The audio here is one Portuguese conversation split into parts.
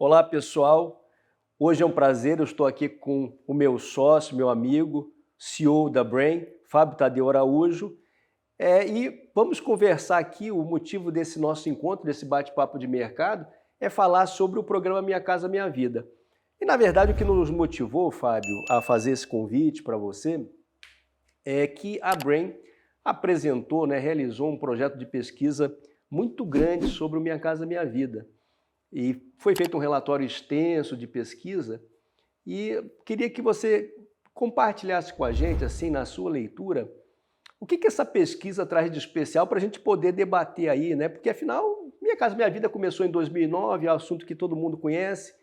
Olá, pessoal. Hoje é um prazer, eu estou aqui com o meu sócio, meu amigo, CEO da Brain, Fábio Tadeu Araújo, e vamos conversar aqui. O motivo desse nosso encontro, desse bate-papo de mercado, é falar sobre o programa Minha Casa Minha Vida. E, na verdade, o que nos motivou, Fábio, a fazer esse convite para você é que a Brain apresentou, realizou um projeto de pesquisa muito grande sobre o Minha Casa Minha Vida. E foi feito um relatório extenso de pesquisa e queria que você compartilhasse com a gente, assim, na sua leitura, o que essa pesquisa traz de especial para a gente poder debater aí, né? Porque, afinal, Minha Casa Minha Vida começou em 2009, é um assunto que todo mundo conhece.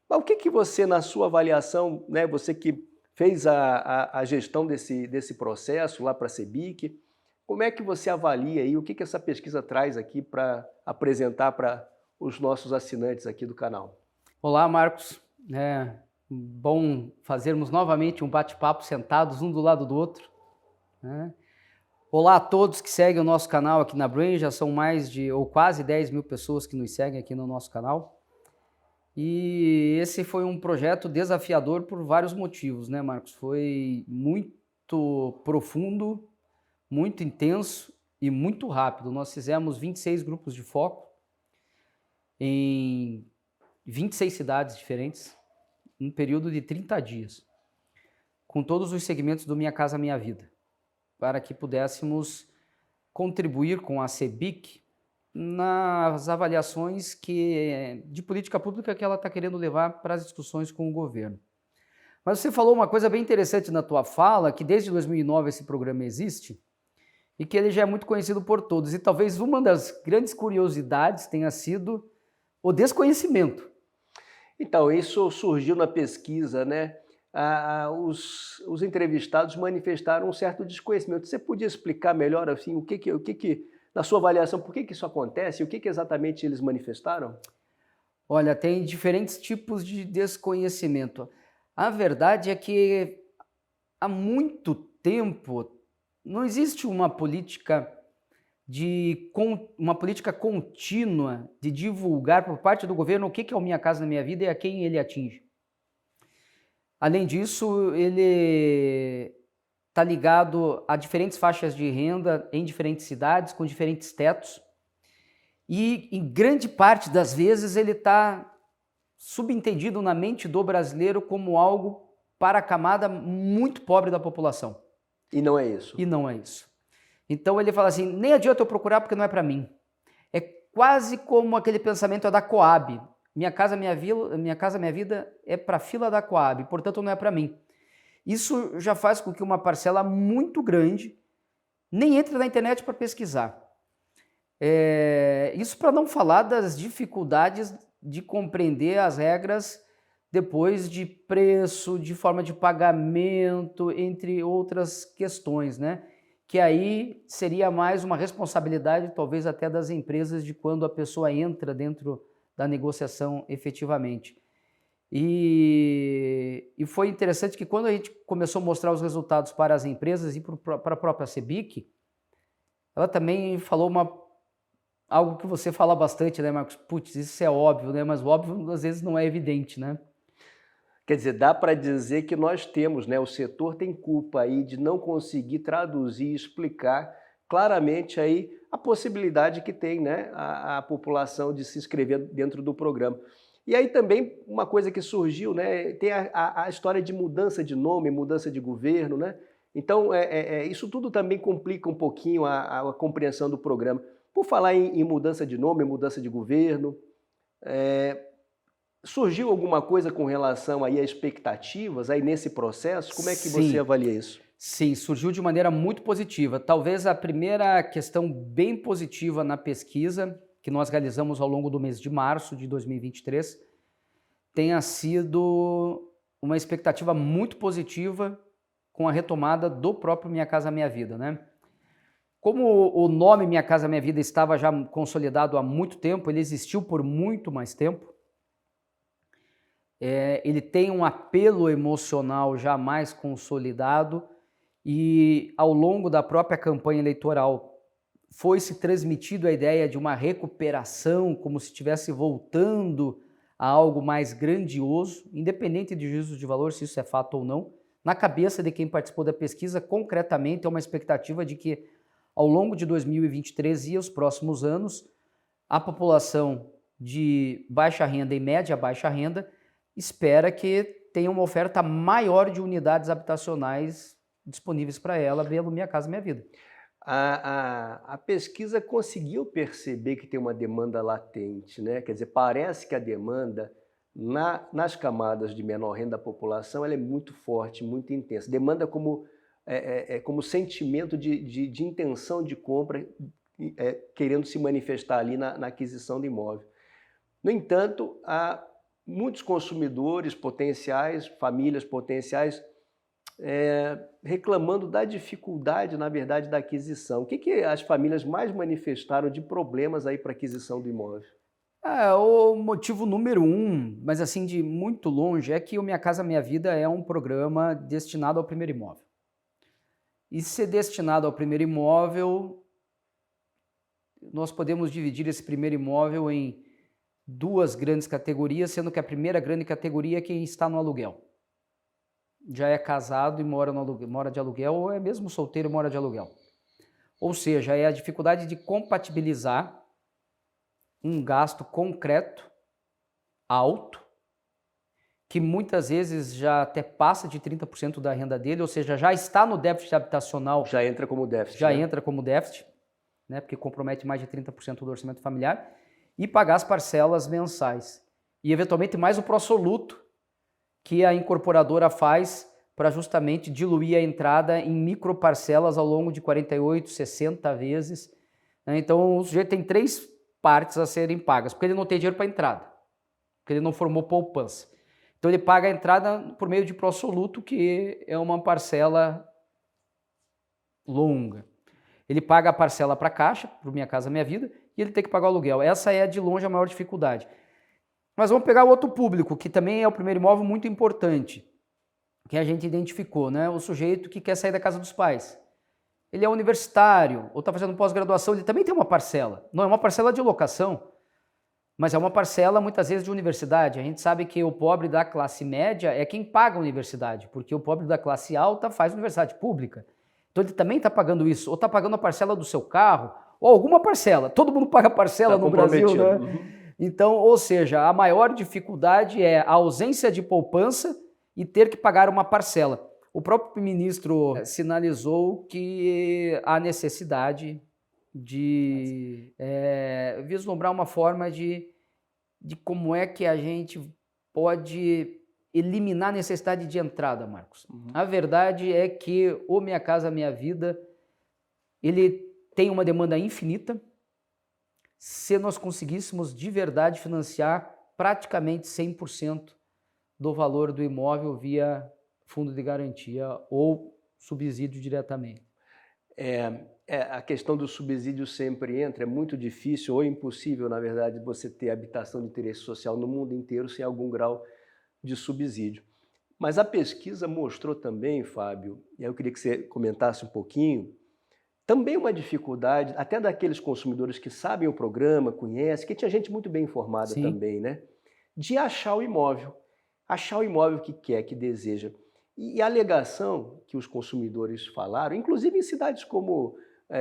Mas o que você, na sua avaliação, né, você que fez a gestão desse processo lá para a CEBIC, como é que você avalia aí, o que essa pesquisa traz aqui para apresentar para os nossos assinantes aqui do canal? Olá, Marcos. É bom fazermos novamente um bate-papo sentados um do lado do outro, né? Olá a todos que seguem o nosso canal aqui na Brain, já são mais de, ou quase 10 mil pessoas que nos seguem aqui no nosso canal. E esse foi um projeto desafiador por vários motivos, né, Marcos? Foi muito profundo, muito intenso e muito rápido. Nós fizemos 26 grupos de foco em 26 cidades diferentes, um período de 30 dias, com todos os segmentos do Minha Casa Minha Vida, para que pudéssemos contribuir com a CEBIC nas avaliações de política pública que ela está querendo levar para as discussões com o governo. Mas você falou uma coisa bem interessante na tua fala, que desde 2009 esse programa existe e que ele já é muito conhecido por todos. E talvez uma das grandes curiosidades tenha sido o desconhecimento. Então, isso surgiu na pesquisa, né? Os entrevistados manifestaram um certo desconhecimento. Você podia explicar melhor, assim, na sua avaliação, por que isso acontece e o que exatamente eles manifestaram? Olha, tem diferentes tipos de desconhecimento. A verdade é que há muito tempo não existe uma política contínua de divulgar por parte do governo o que é o Minha Casa Minha Vida e a quem ele atinge. Além disso, ele está ligado a diferentes faixas de renda em diferentes cidades, com diferentes tetos, e em grande parte das vezes ele está subentendido na mente do brasileiro como algo para a camada muito pobre da população. E não é isso. E não é isso. Então ele fala assim, nem adianta eu procurar porque não é para mim. É quase como aquele pensamento da Coab. Minha Casa Minha Vida é para a fila da Coab, portanto não é para mim. Isso já faz com que uma parcela muito grande nem entre na internet para pesquisar. Isso para não falar das dificuldades de compreender as regras depois de preço, de forma de pagamento, entre outras questões, né? Que aí seria mais uma responsabilidade, talvez até das empresas, de quando a pessoa entra dentro da negociação efetivamente. E foi interessante que quando a gente começou a mostrar os resultados para as empresas e para a própria CEBIC, ela também falou algo que você fala bastante, né, Marcos? Putz, isso é óbvio, né? Mas o óbvio às vezes não é evidente, né? Quer dizer, dá para dizer que nós temos, né, o setor tem culpa aí de não conseguir traduzir e explicar claramente aí a possibilidade que tem, né, a população de se inscrever dentro do programa. E aí também uma coisa que surgiu, né, tem a história de mudança de nome, mudança de governo, né? Então, isso tudo também complica um pouquinho a compreensão do programa. Por falar em mudança de nome, mudança de governo, surgiu alguma coisa com relação aí a expectativas aí nesse processo? Como é que você avalia isso? Sim, surgiu de maneira muito positiva. Talvez a primeira questão bem positiva na pesquisa que nós realizamos ao longo do mês de março de 2023 tenha sido uma expectativa muito positiva com a retomada do próprio Minha Casa Minha Vida, né? Como o nome Minha Casa Minha Vida estava já consolidado há muito tempo, ele existiu por muito mais tempo, ele tem um apelo emocional já mais consolidado e ao longo da própria campanha eleitoral foi se transmitido a ideia de uma recuperação, como se estivesse voltando a algo mais grandioso, independente de juízo de valor, se isso é fato ou não. Na cabeça de quem participou da pesquisa, concretamente, é uma expectativa de que, ao longo de 2023 e os próximos anos, a população de baixa renda e média baixa renda espera que tenha uma oferta maior de unidades habitacionais disponíveis para ela pelo Minha Casa Minha Vida. A pesquisa conseguiu perceber que tem uma demanda latente, né? Quer dizer, parece que a demanda nas camadas de menor renda da população ela é muito forte, muito intensa. Demanda como sentimento de intenção de compra, querendo se manifestar ali na aquisição do imóvel. No entanto, há muitos consumidores potenciais, famílias potenciais, reclamando da dificuldade, na verdade, da aquisição. O que as famílias mais manifestaram de problemas aí para a aquisição do imóvel? O motivo número um, mas assim de muito longe, é que o Minha Casa Minha Vida é um programa destinado ao primeiro imóvel. E ser destinado ao primeiro imóvel, nós podemos dividir esse primeiro imóvel em duas grandes categorias, sendo que a primeira grande categoria é quem está no aluguel. Já é casado e mora de aluguel, ou é mesmo solteiro e mora de aluguel. Ou seja, é a dificuldade de compatibilizar um gasto concreto, alto, que muitas vezes já até passa de 30% da renda dele, ou seja, já está no déficit habitacional. Já entra como déficit. Já entra como déficit, né, porque compromete mais de 30% do orçamento familiar, e pagar as parcelas mensais. E, eventualmente, mais o pró-soluto que a incorporadora faz para justamente diluir a entrada em microparcelas ao longo de 48, 60 vezes. Então, o sujeito tem 3 partes a serem pagas, porque ele não tem dinheiro para a entrada, porque ele não formou poupança. Então, ele paga a entrada por meio de pró-soluto, que é uma parcela longa. Ele paga a parcela para a Caixa, para o Minha Casa Minha Vida, e ele tem que pagar o aluguel. Essa é, de longe, a maior dificuldade. Mas vamos pegar o outro público, que também é o primeiro imóvel muito importante, que a gente identificou, né? O sujeito que quer sair da casa dos pais. Ele é universitário, ou está fazendo pós-graduação, ele também tem uma parcela. Não é uma parcela de locação, mas é uma parcela, muitas vezes, de universidade. A gente sabe que o pobre da classe média é quem paga a universidade, porque o pobre da classe alta faz universidade pública. Então ele também está pagando isso, ou está pagando a parcela do seu carro, ou alguma parcela. Todo mundo paga parcela no Brasil, né? Uhum. Então, ou seja, a maior dificuldade é a ausência de poupança e ter que pagar uma parcela. O próprio ministro sinalizou que há necessidade de vislumbrar uma forma de como é que a gente pode eliminar a necessidade de entrada, Marcos. Uhum. A verdade é que o Minha Casa Minha Vida, ele tem uma demanda infinita. Se nós conseguíssemos de verdade financiar praticamente 100% do valor do imóvel via fundo de garantia ou subsídio diretamente. A questão do subsídio sempre entra, é muito difícil ou impossível, na verdade, você ter habitação de interesse social no mundo inteiro sem algum grau de subsídio. Mas a pesquisa mostrou também, Fábio, e aí eu queria que você comentasse um pouquinho, também uma dificuldade, até daqueles consumidores que sabem o programa, conhecem, que tinha gente muito bem informada Sim. também, né? De achar o imóvel que quer, que deseja. E a alegação que os consumidores falaram, inclusive em cidades como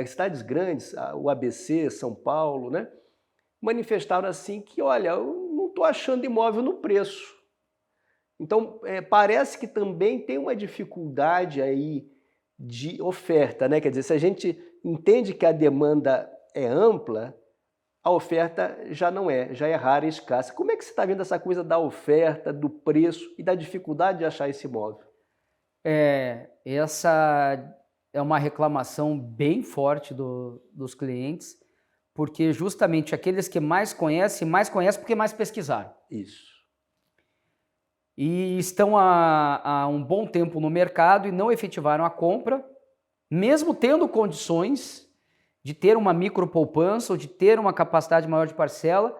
cidades grandes, o ABC, São Paulo, né? Manifestaram assim que, olha, eu não estou achando imóvel no preço. Então, parece que também tem uma dificuldade aí de oferta, né? Quer dizer, se a gente entende que a demanda é ampla, a oferta já não é, já é rara e escassa. Como é que você está vendo essa coisa da oferta, do preço e da dificuldade de achar esse imóvel? Essa é uma reclamação bem forte dos clientes, porque justamente aqueles que mais conhecem porque mais pesquisaram. Isso. E estão há um bom tempo no mercado e não efetivaram a compra, mesmo tendo condições de ter uma micropoupança ou de ter uma capacidade maior de parcela,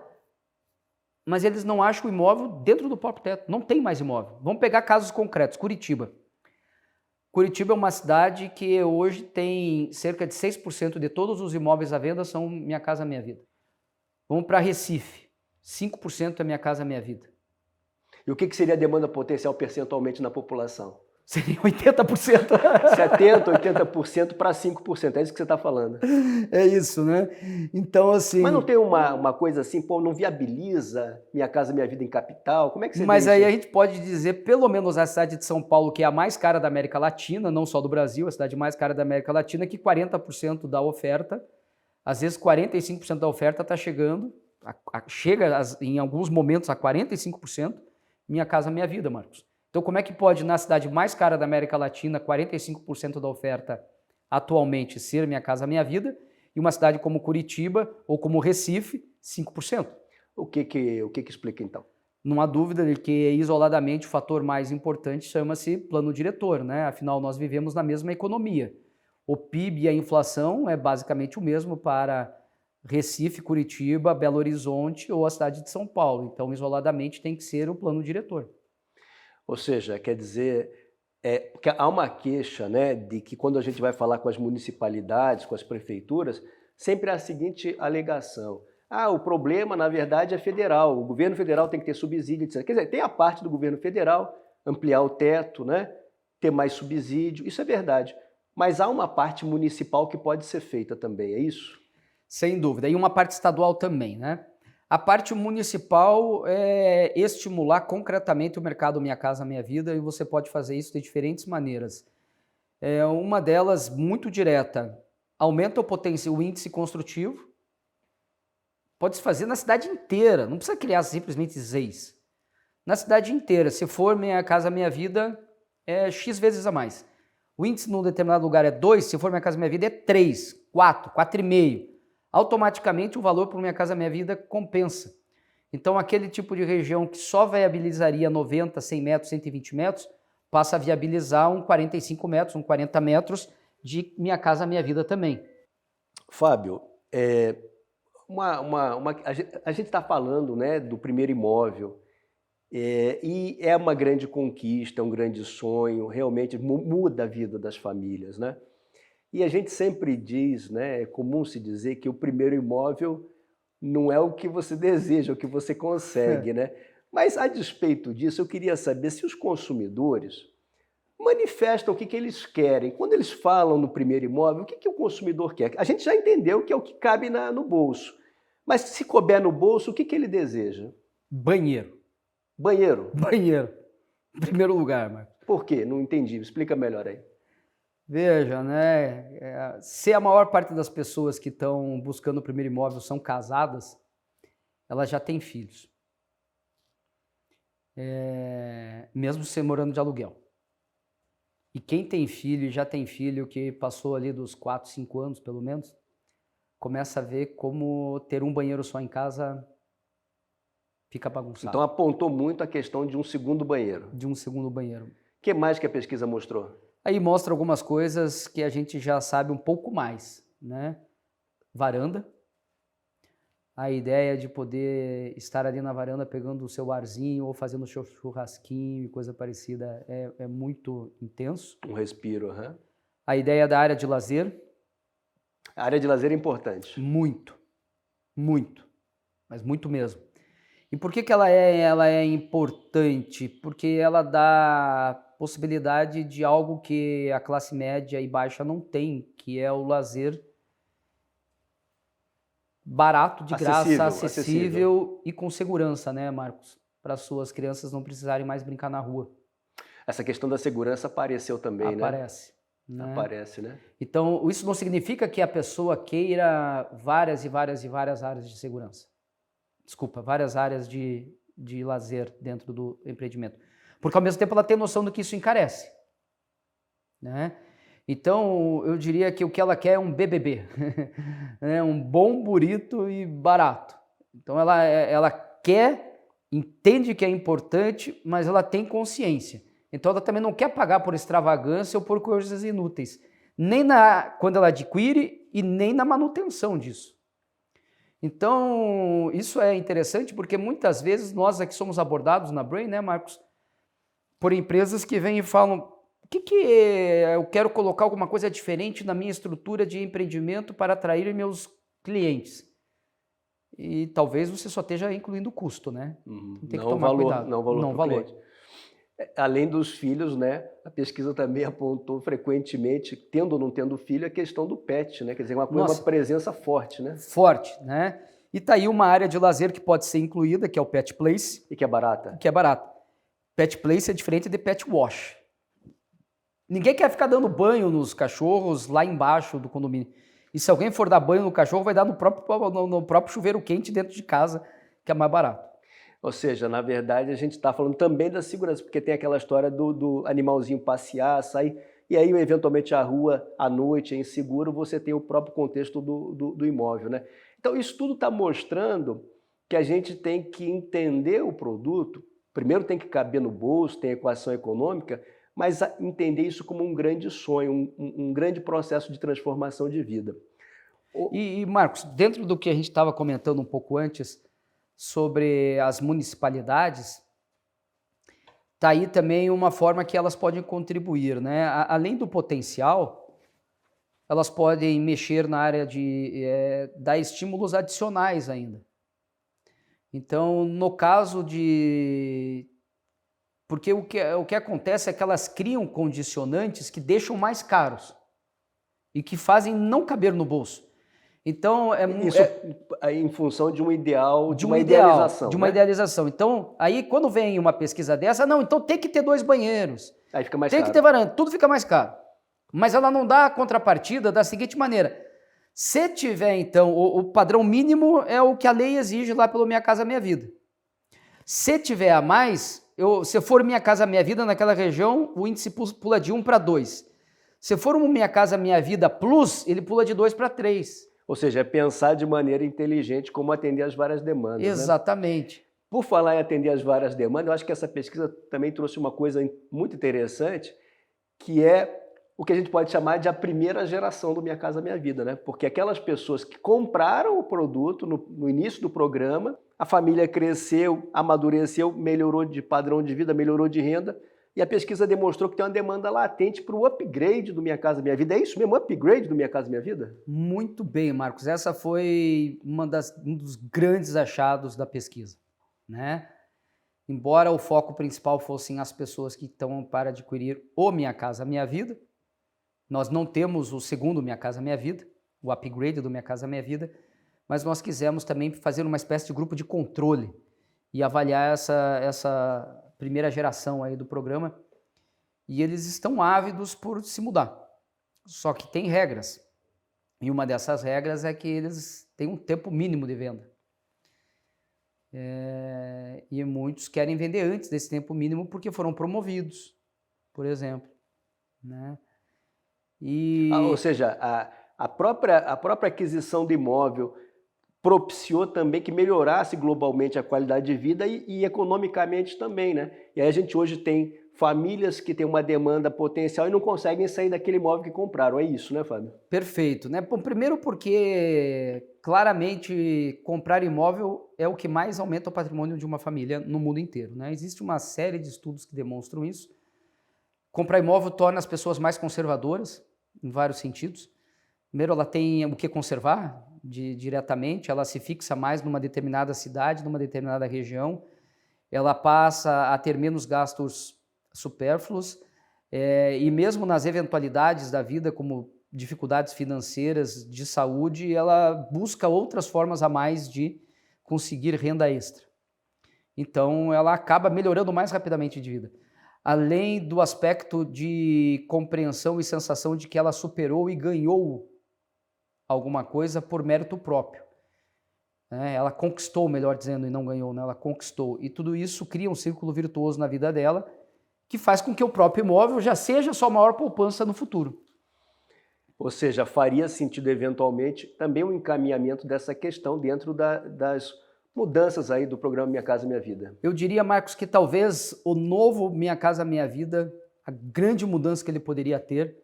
mas eles não acham o imóvel dentro do próprio teto, não tem mais imóvel. Vamos pegar casos concretos, Curitiba. Curitiba é uma cidade que hoje tem cerca de 6% de todos os imóveis à venda são Minha Casa Minha Vida. Vamos para Recife, 5% é Minha Casa Minha Vida. E o que seria a demanda potencial percentualmente na população? Seria 80%. 70%, 80% para 5%, é isso que você está falando. É isso, né? Então, assim... Mas não tem uma coisa assim, pô, não viabiliza Minha Casa Minha Vida em capital? Como é que você Mas vê aí isso? a gente pode dizer, pelo menos a cidade de São Paulo, que é a mais cara da América Latina, não só do Brasil, a cidade mais cara da América Latina, que 40% da oferta, às vezes 45% da oferta está chegando, chega em alguns momentos a 45%, Minha Casa Minha Vida, Marcos. Então, como é que pode, na cidade mais cara da América Latina, 45% da oferta atualmente ser Minha Casa Minha Vida, e uma cidade como Curitiba ou como Recife, 5%? O que explica então? Não há dúvida de que, isoladamente, o fator mais importante chama-se plano diretor, né? Afinal, nós vivemos na mesma economia. O PIB e a inflação é basicamente o mesmo para Recife, Curitiba, Belo Horizonte ou a cidade de São Paulo. Então, isoladamente, tem que ser o plano diretor. Ou seja, quer dizer, porque há uma queixa, né, de que quando a gente vai falar com as municipalidades, com as prefeituras, sempre há a seguinte alegação: o problema, na verdade, é federal, o governo federal tem que ter subsídio, etc. Quer dizer, tem a parte do governo federal, ampliar o teto, né, ter mais subsídio, isso é verdade. Mas há uma parte municipal que pode ser feita também, é isso? Sem dúvida. E uma parte estadual também, né? A parte municipal é estimular concretamente o mercado Minha Casa Minha Vida, e você pode fazer isso de diferentes maneiras. Uma delas, muito direta, aumenta o índice construtivo. Pode se fazer na cidade inteira, não precisa criar simplesmente ZEIs. Na cidade inteira, se for Minha Casa Minha Vida, é X vezes a mais. O índice num determinado lugar é 2, se for Minha Casa Minha Vida é 3, 4, 4,5. Automaticamente o valor para Minha Casa Minha Vida compensa. Então aquele tipo de região que só viabilizaria 90, 100 metros, 120 metros, passa a viabilizar um 45 metros, um 40 metros de Minha Casa Minha Vida também. Fábio, a gente está falando, né, do primeiro imóvel, e é uma grande conquista, um grande sonho, realmente muda a vida das famílias, né? E a gente sempre diz, né, é comum se dizer que o primeiro imóvel não é o que você deseja, é o que você consegue, né? Mas a despeito disso, eu queria saber se os consumidores manifestam o que eles querem. Quando eles falam no primeiro imóvel, o que o consumidor quer? A gente já entendeu que é o que cabe no bolso. Mas se couber no bolso, o que ele deseja? Banheiro. Banheiro? Banheiro. Em primeiro lugar, Marcos. Por quê? Não entendi. Explica melhor aí. Veja, né? Se a maior parte das pessoas que estão buscando o primeiro imóvel são casadas, elas já têm filhos. Mesmo se morando de aluguel. E quem tem filho e já tem filho que passou ali dos 4, 5 anos, pelo menos, começa a ver como ter um banheiro só em casa fica bagunçado. Então apontou muito a questão de um segundo banheiro. De um segundo banheiro. O que mais que a pesquisa mostrou? Aí mostra algumas coisas que a gente já sabe um pouco mais, né? Varanda. A ideia de poder estar ali na varanda pegando o seu arzinho ou fazendo o seu churrasquinho e coisa parecida é muito intenso. Um respiro, né? A ideia da área de lazer. A área de lazer é importante. Muito, muito, mas muito mesmo. E por que ela é importante? Porque ela dá possibilidade de algo que a classe média e baixa não tem, que é o lazer barato, de graça, acessível e com segurança, né, Marcos? Para as suas crianças não precisarem mais brincar na rua. Essa questão da segurança apareceu também, Aparece, né? Né? Aparece, né? Então, isso não significa que a pessoa queira várias e várias e várias áreas de segurança. Desculpa, várias áreas de lazer dentro do empreendimento. Porque, ao mesmo tempo, ela tem noção do que isso encarece, né? Então, eu diria que o que ela quer é um BBB, né? Um bom, bonito e barato. Então, ela quer, entende que é importante, mas ela tem consciência. Então, ela também não quer pagar por extravagância ou por coisas inúteis, nem quando ela adquire e nem na manutenção disso. Então, isso é interessante porque muitas vezes nós aqui somos abordados na Brain, né, Marcos, por empresas que vêm e falam: eu quero colocar alguma coisa diferente na minha estrutura de empreendimento para atrair meus clientes. e talvez você só esteja incluindo o custo, né? Tem que Não tomar valor, cuidado. não valor Não para o valor. cliente. Além dos filhos, né, a pesquisa também apontou frequentemente, tendo ou não tendo filho, a questão do pet, né? Quer dizer, uma Nossa, presença forte, né? forte, né? E tá aí uma área de lazer que pode ser incluída, que é o Pet Place, E que é barata. que é barato. Pet Place é diferente de Pet Wash. Ninguém quer ficar dando banho nos cachorros lá embaixo do condomínio. E se alguém for dar banho no cachorro, vai dar no próprio chuveiro quente dentro de casa, que é mais barato. Ou seja, na verdade, a gente está falando também da segurança, porque tem aquela história do animalzinho passear, sair, e aí, eventualmente, a rua à noite é inseguro, você tem o próprio contexto do imóvel, né? Então, isso tudo está mostrando que a gente tem que entender o produto, primeiro tem que caber no bolso, tem equação econômica, mas entender isso como um grande sonho, um grande processo de transformação de vida. E, Marcos, dentro do que a gente estava comentando um pouco antes sobre as municipalidades, está aí também uma forma que elas podem contribuir, né? Além do potencial, elas podem mexer na área de dar estímulos adicionais ainda. Então, no caso de... Porque o que acontece é que elas criam condicionantes que deixam mais caros e que fazem não caber no bolso. Então, isso em função de um ideal, de uma ideal, idealização. de uma idealização. Então, aí quando vem uma pesquisa dessa, não, então tem que ter 2 banheiros. Aí fica mais tem caro. que ter varanda, tudo fica mais caro. Mas ela não dá a contrapartida da seguinte maneira: se tiver, então, o padrão mínimo é o que a lei exige lá pelo Minha Casa Minha Vida. Se tiver a mais, se for Minha Casa Minha Vida naquela região, o índice pula de 1 para 2. Se for um Minha Casa Minha Vida Plus, ele pula de 2 para 3. Ou seja, é pensar de maneira inteligente como atender às várias demandas. Exatamente. Né? Por falar em atender às várias demandas, eu acho que essa pesquisa também trouxe uma coisa muito interessante, que é o que a gente pode chamar de a primeira geração do Minha Casa Minha Vida, né? Porque aquelas pessoas que compraram o produto no início do programa, a família cresceu, amadureceu, melhorou de padrão de vida, melhorou de renda, e a pesquisa demonstrou que tem uma demanda latente para o upgrade do Minha Casa Minha Vida. É isso mesmo, upgrade do Minha Casa Minha Vida? Muito bem, Marcos. Essa foi um dos grandes achados da pesquisa, né? Embora o foco principal fossem as pessoas que estão para adquirir o Minha Casa Minha Vida, nós não temos o segundo Minha Casa Minha Vida, o upgrade do Minha Casa Minha Vida, mas nós quisemos também fazer uma espécie de grupo de controle e avaliar essa primeira geração aí do programa, e eles estão ávidos por se mudar. Só que tem regras, e uma dessas regras é que eles têm um tempo mínimo de venda. E muitos querem vender antes desse tempo mínimo porque foram promovidos, por exemplo, né? Ou seja, a própria aquisição do imóvel propiciou também que melhorasse globalmente a qualidade de vida e economicamente também, né? E aí a gente hoje tem famílias que têm uma demanda potencial e não conseguem sair daquele imóvel que compraram. É isso, né, Fábio? Perfeito, né? Bom, primeiro porque claramente comprar imóvel é o que mais aumenta o patrimônio de uma família no mundo inteiro, né? Existe uma série de estudos que demonstram isso. Comprar imóvel torna as pessoas mais conservadoras, em vários sentidos. Primeiro, ela tem o que conservar diretamente, ela se fixa mais numa determinada cidade, numa determinada região, ela passa a ter menos gastos supérfluos, e mesmo nas eventualidades da vida, como dificuldades financeiras, de saúde, ela busca outras formas a mais de conseguir renda extra. Então, ela acaba melhorando mais rapidamente de vida. Além do aspecto de compreensão e sensação de que ela superou e ganhou alguma coisa por mérito próprio. Ela conquistou, melhor dizendo, e não ganhou, né? Ela conquistou. E tudo isso cria um círculo virtuoso na vida dela, que faz com que o próprio imóvel já seja sua maior poupança no futuro. Ou seja, faria sentido, eventualmente, também um encaminhamento dessa questão dentro das mudanças aí do programa Minha Casa Minha Vida. Eu diria, Marcos, que talvez o novo Minha Casa Minha Vida, a grande mudança que ele poderia ter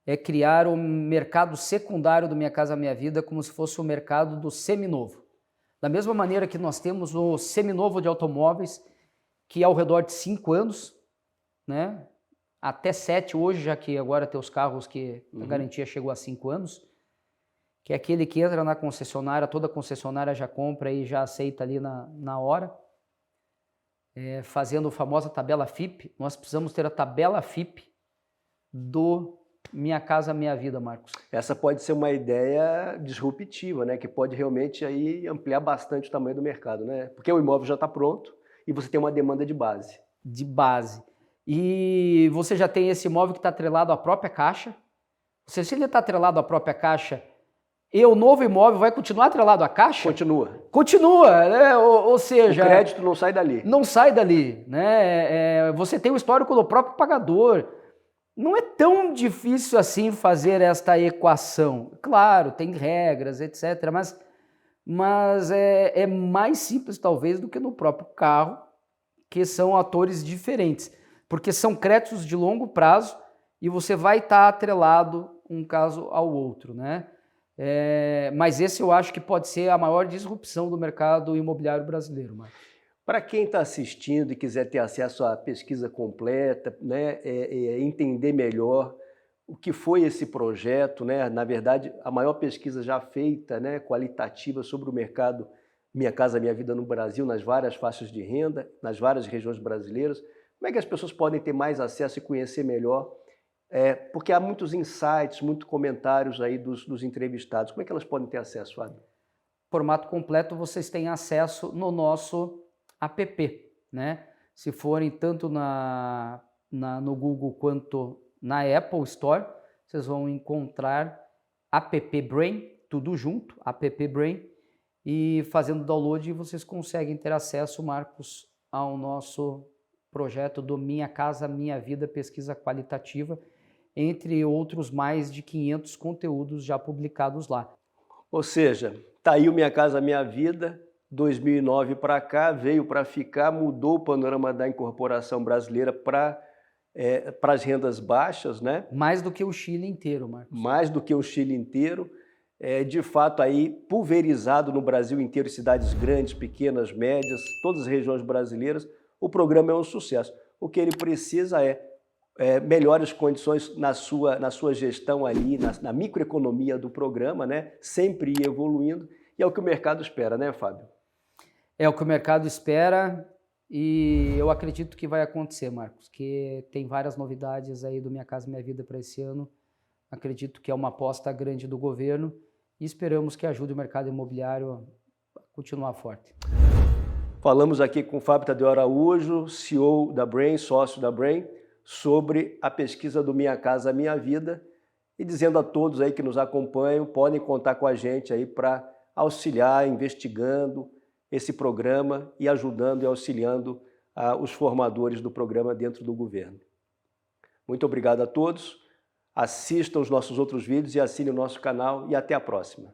é criar o mercado secundário do Minha Casa Minha Vida como se fosse o mercado do seminovo. Da mesma maneira que nós temos o seminovo de automóveis, que é ao redor de 5 anos, né? Até 7 hoje, já que agora tem os carros que a garantia chegou a 5 anos. que é aquele que entra na concessionária, toda concessionária já compra e já aceita ali na hora, fazendo a famosa tabela FIP. Nós precisamos ter a tabela FIP do Minha Casa Minha Vida, Marcos. Essa pode ser uma ideia disruptiva, né? Que pode realmente aí ampliar bastante o tamanho do mercado, né? Porque o imóvel já está pronto e você tem uma demanda de base. De base. E você já tem esse imóvel que está atrelado à própria Caixa. Se ele está atrelado à própria Caixa, e o novo imóvel vai continuar atrelado à Caixa? Continua. Continua, né? Ou seja... O crédito não sai dali. Não sai dali, né? Você tem o histórico do próprio pagador. Não é tão difícil assim fazer esta equação. Claro, tem regras, etc. Mas é mais simples, talvez, do que no próprio carro, que são atores diferentes. Porque são créditos de longo prazo e você vai estar atrelado um caso ao outro, né? Mas esse eu acho que pode ser a maior disrupção do mercado imobiliário brasileiro, Marcos. Para quem está assistindo e quiser ter acesso à pesquisa completa, né, entender melhor o que foi esse projeto, né? Na verdade, a maior pesquisa já feita, né, qualitativa sobre o mercado Minha Casa Minha Vida no Brasil, nas várias faixas de renda, nas várias regiões brasileiras. Como é que as pessoas podem ter mais acesso e conhecer melhor? Porque há muitos insights, muitos comentários aí dos entrevistados. Como é que elas podem ter acesso, Fábio? Formato completo vocês têm acesso no nosso app, né? Se forem tanto no Google quanto na Apple Store, vocês vão encontrar App Brain, tudo junto, App Brain, e fazendo download vocês conseguem ter acesso, Marcos, ao nosso projeto do Minha Casa Minha Vida Pesquisa Qualitativa, entre outros mais de 500 conteúdos já publicados lá. Ou seja, tá aí o Minha Casa Minha Vida, 2009 para cá, veio para ficar, mudou o panorama da incorporação brasileira para as rendas baixas, né? Mais do que o Chile inteiro, Marcos. Mais do que o Chile inteiro. De fato, aí pulverizado no Brasil inteiro, cidades grandes, pequenas, médias, todas as regiões brasileiras, o programa é um sucesso. O que ele precisa é melhores condições na sua gestão ali, na microeconomia do programa, né? Sempre ir evoluindo, e é o que o mercado espera, né, Fábio? É o que o mercado espera e eu acredito que vai acontecer, Marcos, que tem várias novidades aí do Minha Casa Minha Vida para esse ano. Acredito que é uma aposta grande do governo e esperamos que ajude o mercado imobiliário a continuar forte. Falamos aqui com o Fábio Tadeu Araújo, CEO da Brain, sócio da Brain, sobre a pesquisa do Minha Casa Minha Vida e dizendo a todos aí que nos acompanham, podem contar com a gente aí para auxiliar, investigando esse programa e ajudando e auxiliando os formadores do programa dentro do governo. Muito obrigado a todos, assistam os nossos outros vídeos e assinem o nosso canal e até a próxima.